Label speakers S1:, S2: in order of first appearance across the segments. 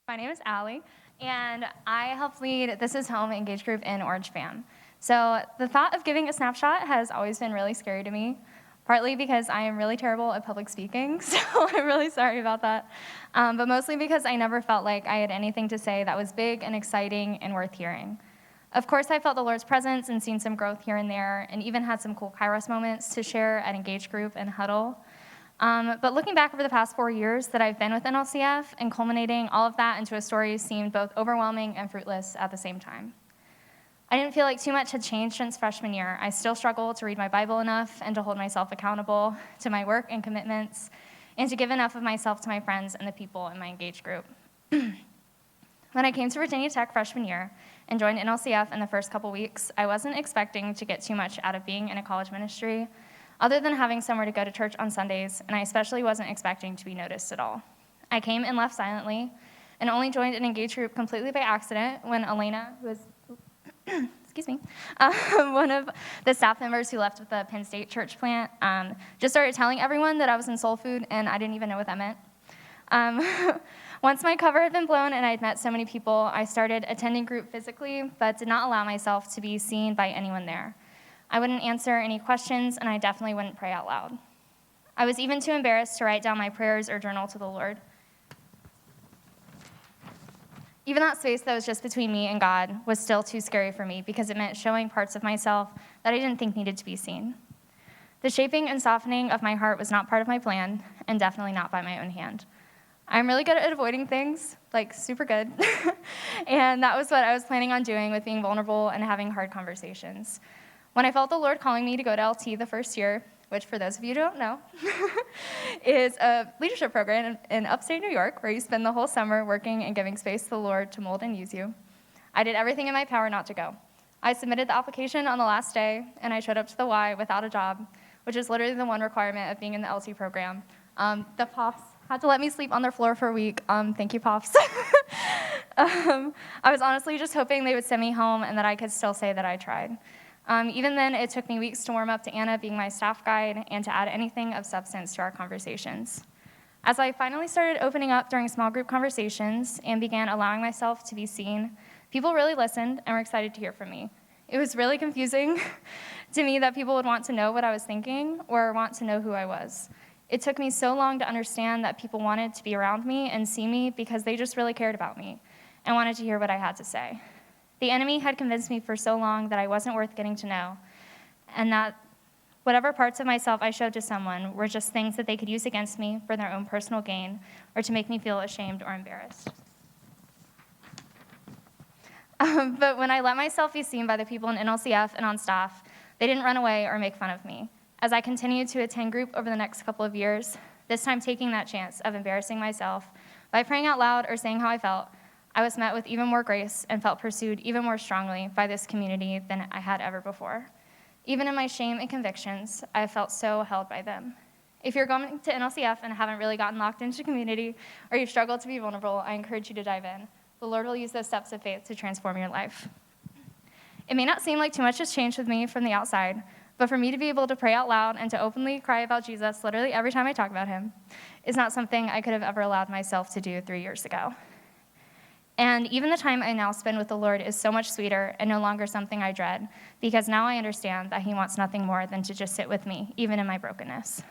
S1: My name is Allie, and I help lead This Is Home Engage Group in Orange Fam. So the thought of giving a snapshot has always been really scary to me, partly because I am really terrible at public speaking, so I'm really sorry about that, but mostly because I never felt like I had anything to say that was big and exciting and worth hearing. Of course, I felt the Lord's presence and seen some growth here and there, and even had some cool Kairos moments to share at Engage Group and Huddle. But looking back over the past 4 years that I've been with NLCF and culminating all of that into a story seemed both overwhelming and fruitless at the same time. I didn't feel like too much had changed since freshman year. I still struggle to read my Bible enough and to hold myself accountable to my work and commitments, and to give enough of myself to my friends and the people in my Engage Group. When I came to Virginia Tech freshman year and joined NLCF in the first couple weeks, I wasn't expecting to get too much out of being in a college ministry, other than having somewhere to go to church on Sundays, and I especially wasn't expecting to be noticed at all. I came and left silently, and only joined an Engage Group completely by accident when Elena, who was, excuse me, one of the staff members who left with the Penn State church plant, just started telling everyone that I was in soul food, and I didn't even know what that meant. Once my cover had been blown and I had met so many people, I started attending group physically, but did not allow myself to be seen by anyone there. I wouldn't answer any questions, and I definitely wouldn't pray out loud. I was even too embarrassed to write down my prayers or journal to the Lord. Even that space that was just between me and God was still too scary for me because it meant showing parts of myself that I didn't think needed to be seen. The shaping and softening of my heart was not part of my plan, and definitely not by my own hand. I'm really good at avoiding things, like super good, and that was what I was planning on doing with being vulnerable and having hard conversations. When I felt the Lord calling me to go to LT the first year, which for those of you who don't know, is a leadership program in upstate New York where you spend the whole summer working and giving space to the Lord to mold and use you, I did everything in my power not to go. I submitted the application on the last day, and I showed up to the Y without a job, which is literally the one requirement of being in the LT program. The Pops had to let me sleep on their floor for a week. Thank you, Pops. I was honestly just hoping they would send me home and that I could still say that I tried. Even then, it took me weeks to warm up to Anna being my staff guide and to add anything of substance to our conversations. As I finally started opening up during small group conversations and began allowing myself to be seen, people really listened and were excited to hear from me. It was really confusing to me that people would want to know what I was thinking or want to know who I was. It took me so long to understand that people wanted to be around me and see me because they just really cared about me and wanted to hear what I had to say. The enemy had convinced me for so long that I wasn't worth getting to know, and that whatever parts of myself I showed to someone were just things that they could use against me for their own personal gain or to make me feel ashamed or embarrassed. But when I let myself be seen by the people in NLCF and on staff, they didn't run away or make fun of me. As I continued to attend group over the next couple of years, this time taking that chance of embarrassing myself by praying out loud or saying how I felt, I was met with even more grace and felt pursued even more strongly by this community than I had ever before. Even in my shame and convictions, I have felt so held by them. If you're going to NLCF and haven't really gotten locked into community, or you've struggled to be vulnerable, I encourage you to dive in. The Lord will use those steps of faith to transform your life. It may not seem like too much has changed with me from the outside, but for me to be able to pray out loud and to openly cry about Jesus literally every time I talk about him is not something I could have ever allowed myself to do 3 years ago. And even the time I now spend with the Lord is so much sweeter and no longer something I dread, because now I understand that he wants nothing more than to just sit with me, even in my brokenness.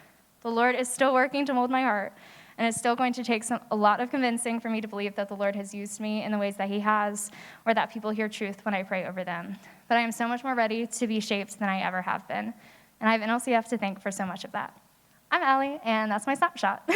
S1: The Lord is still working to mold my heart, and it's still going to take a lot of convincing for me to believe that the Lord has used me in the ways that he has, or that people hear truth when I pray over them. But I am so much more ready to be shaped than I ever have been, and I have NLCF to thank for so much of that. I'm Allie, and that's my snapshot.